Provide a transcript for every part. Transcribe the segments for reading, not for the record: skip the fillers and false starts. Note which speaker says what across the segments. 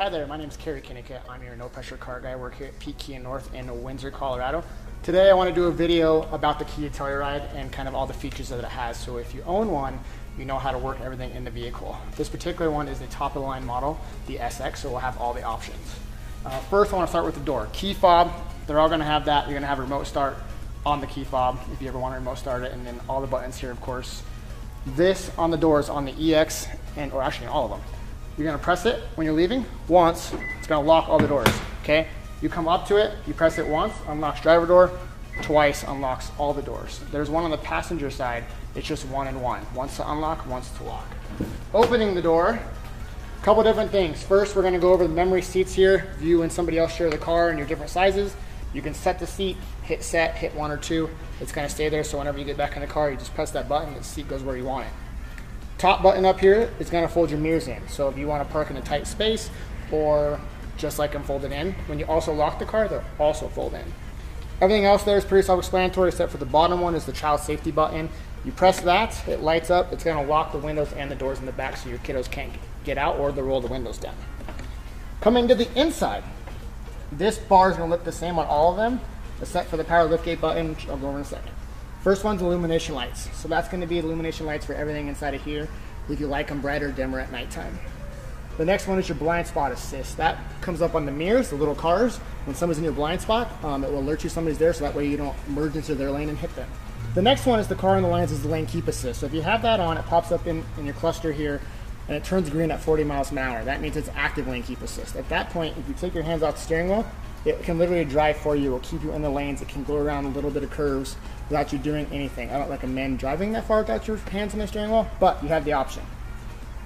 Speaker 1: Hi there, my name is Kerry Kinnickett. I'm your no pressure car guy. I work here at Peak Kia North in Windsor, Colorado. Today I want to do a video about the Kia Telluride and kind of all the features that it has. So if you own one, you know how to work everything in the vehicle. This particular one is the top of the line model, the SX, so we'll have all the options. First I want to start with the door. Key fob, they're all going to have that. You're going to have a remote start on the key fob if you ever want to remote start it, and then all the buttons here, of course. This on the doors on the EX, or actually all of them. You're gonna press it when you're leaving once, it's gonna lock all the doors, okay? You come up to it, you press it once, unlocks driver door, twice unlocks all the doors. There's one on the passenger side, it's just one and one. Once to unlock, once to lock. Opening the door, a couple different things. First, we're gonna go over the memory seats here. If you and somebody else share the car in your different sizes, you can set the seat, hit set, hit 1 or 2. It's gonna stay there, so whenever you get back in the car, you just press that button, the seat goes where you want it. Top button up here is going to fold your mirrors in. So if you want to park in a tight space or just like them folded in, when you also lock the car, they'll also fold in. Everything else there is pretty self-explanatory except for the bottom one is the child safety button. You press that, it lights up. It's going to lock the windows and the doors in the back so your kiddos can't get out or they'll roll the windows down. Coming to the inside, this bar is going to look the same on all of them except for the power liftgate button, which I'll go over in a second. First one's illumination lights. So that's going to be illumination lights for everything inside of here if you like them brighter or dimmer at nighttime. The next one is your blind spot assist. That comes up on the mirrors, the little cars. When somebody's in your blind spot, it will alert you somebody's there so that way you don't merge into their lane and hit them. The next one is the car in the lines is the lane keep assist. So if you have that on, it pops up in your cluster here and it turns green at 40 miles an hour. That means it's active lane keep assist. At that point, if you take your hands off the steering wheel, it can literally drive for you. It will keep you in the lanes. It can go around a little bit of curves without you doing anything. I don't recommend driving that far without your hands on the steering wheel, but you have the option.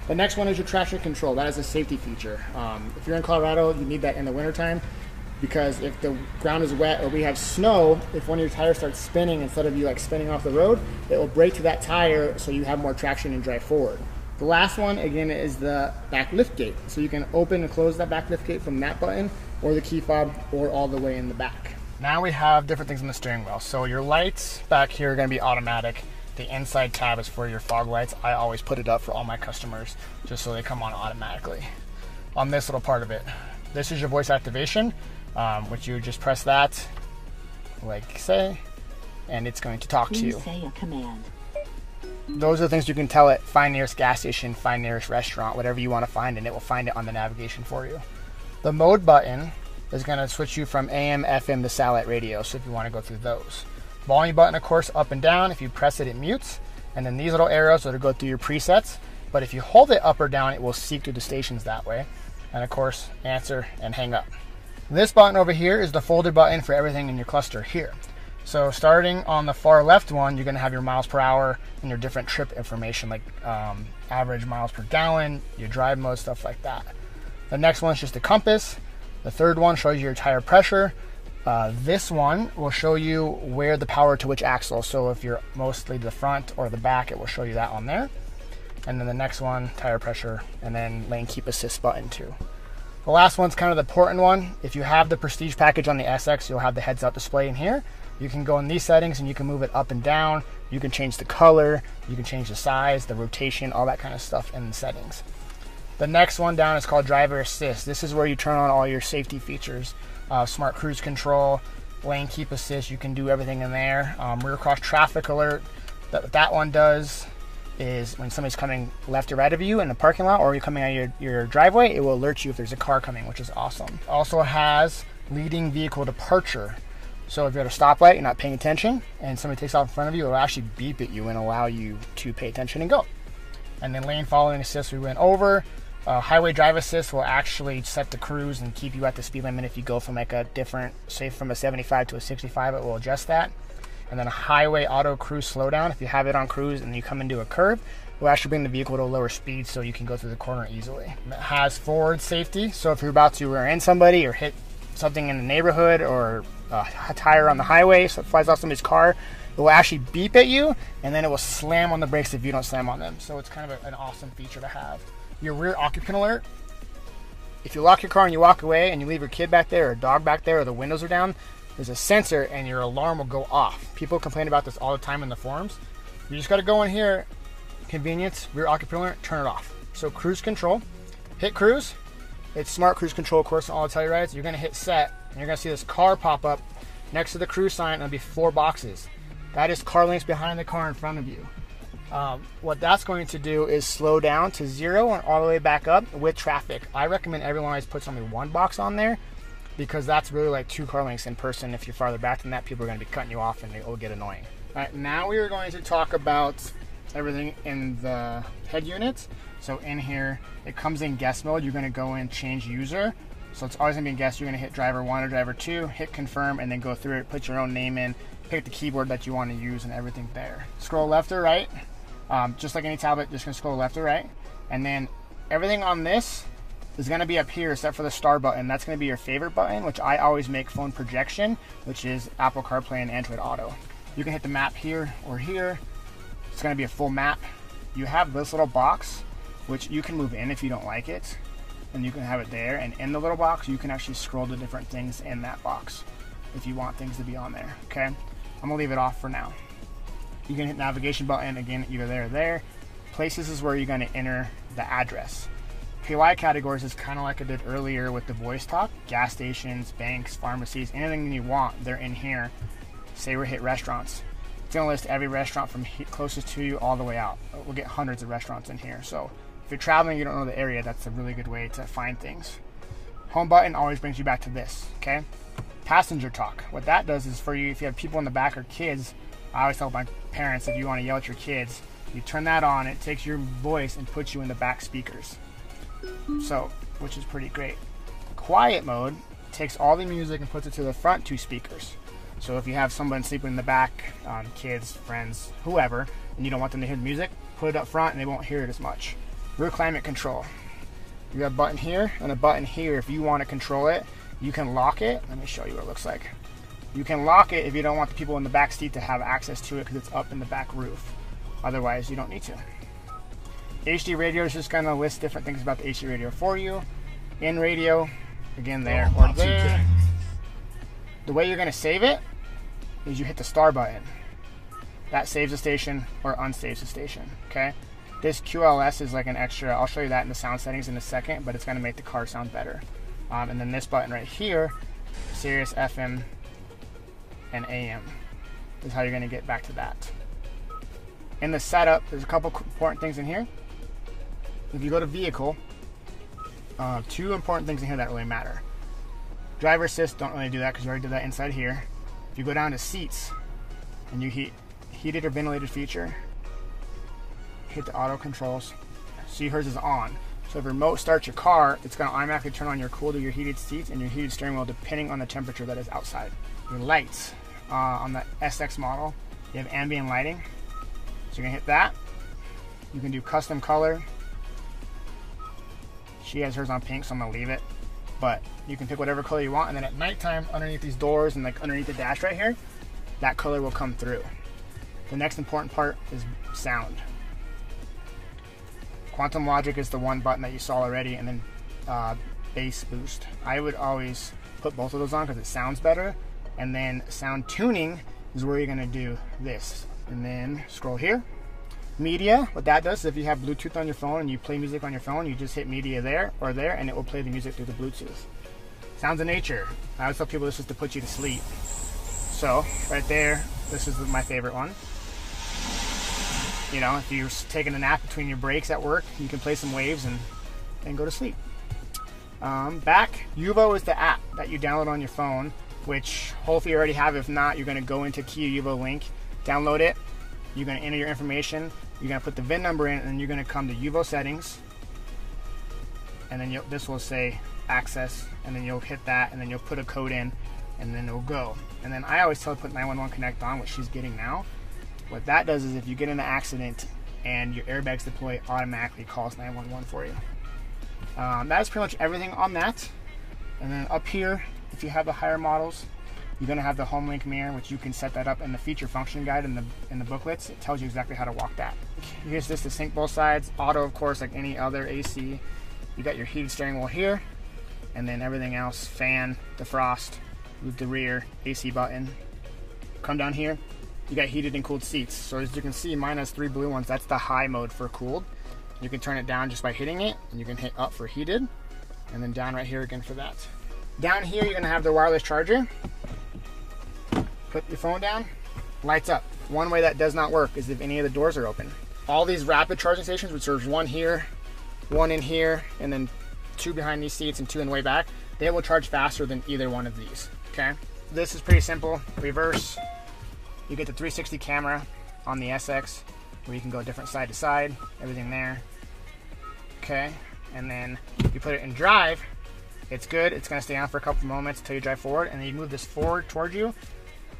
Speaker 1: The next one is your traction control. That is a safety feature. If you're in Colorado, you need that in the wintertime because if the ground is wet or we have snow, if one of your tires starts spinning instead of you like spinning off the road, it will brake to that tire so you have more traction and drive forward. The last one, again, is the back lift gate. So you can open and close that back lift gate from that button or the key fob or all the way in the back. Now we have different things on the steering wheel. So your lights back here are going to be automatic. The inside tab is for your fog lights. I always put it up for all my customers just so they come on automatically. On this little part of it, this is your voice activation, which you just press that, like say, and it's going to talk to you.
Speaker 2: Say a command.
Speaker 1: Those are the things you can tell it, find nearest gas station, find nearest restaurant, whatever you want to find, and it will find it on the navigation for you. The mode button is going to switch you from AM, FM to satellite radio, so if you want to go through those. Volume button, of course, up and down. If you press it, it mutes. And then these little arrows will go through your presets. But if you hold it up or down, it will seek through the stations that way. And of course, answer and hang up. This button over here is the folder button for everything in your cluster here. So starting on the far left one, you're going to have your miles per hour and your different trip information like average miles per gallon, your drive mode, stuff like that. The next one is just a compass. The third one shows you your tire pressure. This one will show you where the power to which axle. So if you're mostly the front or the back, it will show you that on there. And then the next one, tire pressure, and then lane keep assist button too. The last one's kind of the important one. If you have the Prestige package on the SX, you'll have the heads-up display in here. You can go in these settings and you can move it up and down. You can change the color, you can change the size, the rotation, all that kind of stuff in the settings. The next one down is called driver assist. This is where you turn on all your safety features. Smart cruise control, lane keep assist, you can do everything in there. Rear cross traffic alert, what that one does is when somebody's coming left or right of you in the parking lot or you're coming out of your driveway, it will alert you if there's a car coming, which is awesome. It also has leading vehicle departure. So if you're at a stoplight, you're not paying attention, and somebody takes off in front of you, it'll actually beep at you and allow you to pay attention and go. And then lane following assist we went over. Highway drive assist will actually set the cruise and keep you at the speed limit if you go from like a different, say from a 75 to a 65, it will adjust that. And then a highway auto cruise slowdown, if you have it on cruise and you come into a curve, it will actually bring the vehicle to a lower speed so you can go through the corner easily. It has forward safety, so if you're about to rear end somebody or hit something in the neighborhood or a tire on the highway, so it flies off somebody's car, it will actually beep at you and then it will slam on the brakes if you don't slam on them. So it's kind of an awesome feature to have. Your rear occupant alert, if you lock your car and you walk away and you leave your kid back there or a dog back there or the windows are down, there's a sensor and your alarm will go off. People complain about this all the time in the forums. You just got to go in here, convenience, rear occupant alert, turn it off. So cruise control, hit cruise, it's smart cruise control, of course, on all Tellurides. You're gonna hit set, and you're gonna see this car pop up next to the cruise sign, and there'll be 4 boxes. That is car links behind the car in front of you. What that's going to do is slow down to 0 and all the way back up with traffic. I recommend everyone always puts only 1 box on there, because that's really like 2 car links in person. If you're farther back than that, people are going to be cutting you off and it will get annoying. All right, now we are going to talk about everything in the head unit. So in here, it comes in guest mode. You're going to go in change user. So it's always going to be in guest. You're going to hit driver 1 or driver 2, hit confirm, and then go through it, put your own name in, pick the keyboard that you want to use and everything there. Scroll left or right. Just like any tablet, just going to scroll left or right. And then everything on this is going to be up here except for the star button. That's going to be your favorite button, which I always make phone projection, which is Apple CarPlay and Android Auto. You can hit the map here or here. It's going to be a full map. You have this little box, which you can move in if you don't like it, and you can have it there. And in the little box, you can actually scroll to different things in that box if you want things to be on there. Okay, I'm going to leave it off for now. You can hit navigation button, again, either there or there. Places is where you're going to enter the address. PY categories is kind of like I did earlier with the voice talk. Gas stations, banks, pharmacies, anything you want, they're in here. Say we hit restaurants. It's going to list every restaurant from closest to you all the way out. We'll get hundreds of restaurants in here. So if you're traveling, you don't know the area, that's a really good way to find things. Home button always brings you back to this, okay? Passenger talk. What that does is for you, if you have people in the back or kids, I always tell my parents, if you want to yell at your kids, you turn that on, it takes your voice and puts you in the back speakers. So, which is pretty great. Quiet mode takes all the music and puts it to the front 2 speakers. So if you have someone sleeping in the back, kids, friends, whoever, and you don't want them to hear the music, put it up front and they won't hear it as much. Rear climate control. You got a button here and a button here. If you want to control it, you can lock it. Let me show you what it looks like. You can lock it if you don't want the people in the back seat to have access to it because it's up in the back roof. Otherwise, you don't need to. HD radio is just going to list different things about the HD radio for you. In radio, again there or there. The way you're going to save it is you hit the star button. That saves the station or unsaves the station, okay? This QLS is like an extra, I'll show you that in the sound settings in a second, but it's going to make the car sound better. And then this button right here, Sirius FM and AM, is how you're going to get back to that. In the setup, there's a couple important things in here. If you go to vehicle, 2 important things in here that really matter. Driver assist, don't really do that because you already did that inside here. If you go down to seats and you hit heated or ventilated feature, hit the auto controls. See, hers is on. So if remote starts your car, it's going to automatically turn on your cooled or your heated seats and your heated steering wheel depending on the temperature that is outside. Your lights on the SX model, you have ambient lighting. So you're going to hit that. You can do custom color. She has hers on pink, so I'm going to leave it. But you can pick whatever color you want, and then at nighttime, underneath these doors and like underneath the dash right here, that color will come through. The next important part is sound. Quantum Logic is the one button that you saw already, and then bass boost. I would always put both of those on because it sounds better. And then sound tuning is where you're going to do this. And then scroll here. Media, what that does is if you have Bluetooth on your phone and you play music on your phone, you just hit media there or there and it will play the music through the Bluetooth. Sounds of nature. I always tell people this is to put you to sleep. So right there, this is my favorite one. You know, if you're taking a nap between your breaks at work, you can play some waves and go to sleep. Back, Yuvo is the app that you download on your phone, which hopefully you already have. If not, you're going to go into Kia Yuvo link, download it. You're going to enter your information. You're going to put the VIN number in, and then you're going to come to Yuvo settings. And then this will say access, and then you'll hit that, and then you'll put a code in, and then it'll go. And then I always tell her to put 911 Connect on, which she's getting now. What that does is if you get in an accident and your airbags deploy, automatically calls 911 for you. That is pretty much everything on that. And then up here, if you have the higher models, you're going to have the home link mirror, which you can set that up in the feature function guide in the booklets. It tells you exactly how to walk that. Here's this to sync both sides. Auto, of course, like any other AC. You got your heated steering wheel here, and then everything else, fan, defrost, move the rear, AC button. Come down here, you got heated and cooled seats. So as you can see, mine has 3 blue ones. That's the high mode for cooled. You can turn it down just by hitting it, and you can hit up for heated. and then down right here again for that. Down here, you're gonna have the wireless charger. Put your phone down, lights up. One way that does not work is if any of the doors are open. All these rapid charging stations, which there's one here, one in here, and then 2 behind these seats and 2 in the way back, they will charge faster than either one of these, okay? This is pretty simple. Reverse, you get the 360 camera on the SX, where you can go different side to side, everything there, okay? And then you put it in drive, it's good. It's gonna stay on for a couple moments until you drive forward, and then you move this forward towards you.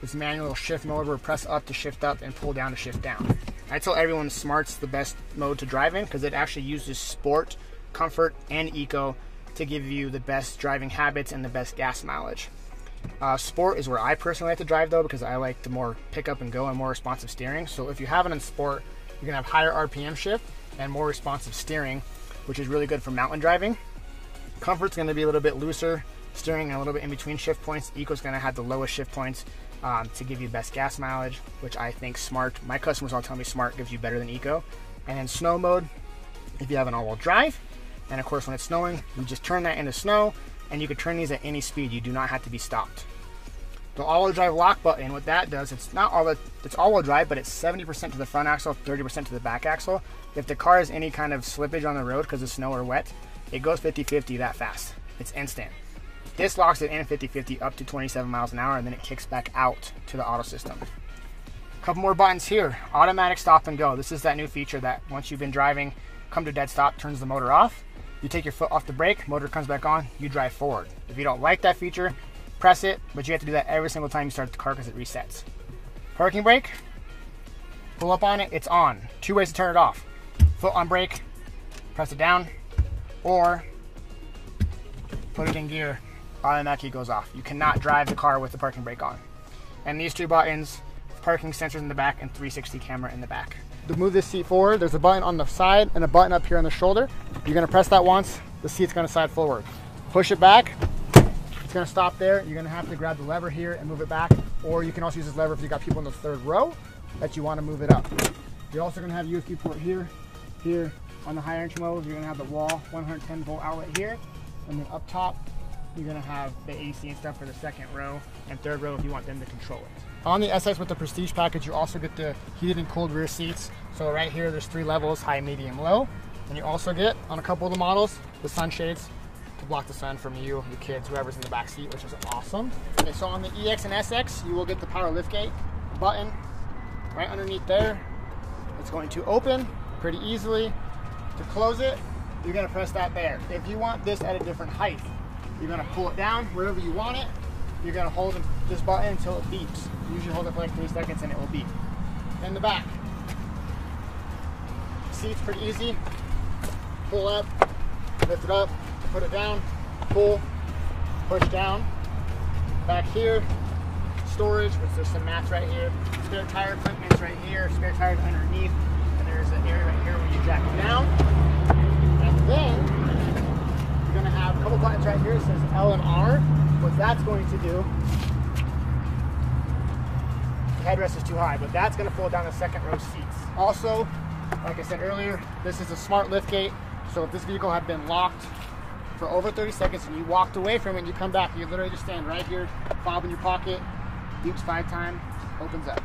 Speaker 1: This manual shift mode where press up to shift up and pull down to shift down. I tell everyone Smart's the best mode to drive in because it actually uses sport, comfort, and eco to give you the best driving habits and the best gas mileage. Sport is where I personally like to drive though, because I like the more pick up and go and more responsive steering. So if you have it in sport, you're gonna have higher RPM shift and more responsive steering, which is really good for mountain driving. Comfort's gonna be a little bit looser steering and a little bit in between shift points. Eco's gonna have the lowest shift points to give you best gas mileage, which I think Smart, my customers all tell me Smart gives you better than Eco. And in snow mode, if you have an all-wheel drive, and of course when it's snowing, you just turn that into snow, and you can turn these at any speed. You do not have to be stopped. The all-wheel drive lock button, what that does, it's all-wheel drive, but it's 70% to the front axle, 30% to the back axle. If the car has any kind of slippage on the road because of snow or wet, it goes 50-50 that fast. It's instant. This locks it in 50-50 up to 27 miles an hour, and then it kicks back out to the auto system. A couple more buttons here. Automatic stop and go. This is that new feature that once you've been driving, come to a dead stop, turns the motor off. You take your foot off the brake, motor comes back on, you drive forward. If you don't like that feature, press it, but you have to do that every single time you start the car because it resets. Parking brake, pull up on it, it's on. 2 ways to turn it off. Foot on brake, press it down, or put it in gear, automatically goes off. You cannot drive the car with the parking brake on. And these 2 buttons, parking sensors in the back and 360 camera in the back. To move this seat forward, there's a button on the side and a button up here on the shoulder. You're gonna press that once, the seat's gonna slide forward. Push it back, it's gonna stop there. You're gonna have to grab the lever here and move it back, or you can also use this lever if you got people in the 3rd row that you wanna move it up. You're also gonna have USB port here, here on the high entry mode. You're gonna have the wall 110 volt outlet here, and then up top, you're gonna have the AC and stuff for the 2nd row and 3rd row if you want them to control it. On the SX with the Prestige package, you also get the heated and cooled rear seats. So right here, there's 3 levels, high, medium, low. And you also get, on a couple of the models, the sunshades to block the sun from you, your kids, whoever's in the back seat, which is awesome. Okay, so on the EX and SX, you will get the power liftgate button right underneath there. It's going to open pretty easily. To close it, you're gonna press that there. If you want this at a different height, you're gonna pull it down wherever you want it. You're gonna hold this button until it beeps. Usually hold it for like 3 seconds and it will beep. In the back, seat's pretty easy. Pull up, lift it up, put it down, pull, push down. Back here, storage, which there's some mats right here. Spare tire equipment's right here, spare tires underneath, and there's an area right here where you jack it down. And then you're gonna have a couple buttons right here. It says L and R. What that's going to do, the headrest is too high, but that's going to fold down the 2nd row seats. Also, like I said earlier, this is a smart liftgate, so if this vehicle had been locked for over 30 seconds and you walked away from it and you come back, you literally just stand right here, fob in your pocket, beeps 5 times, opens up.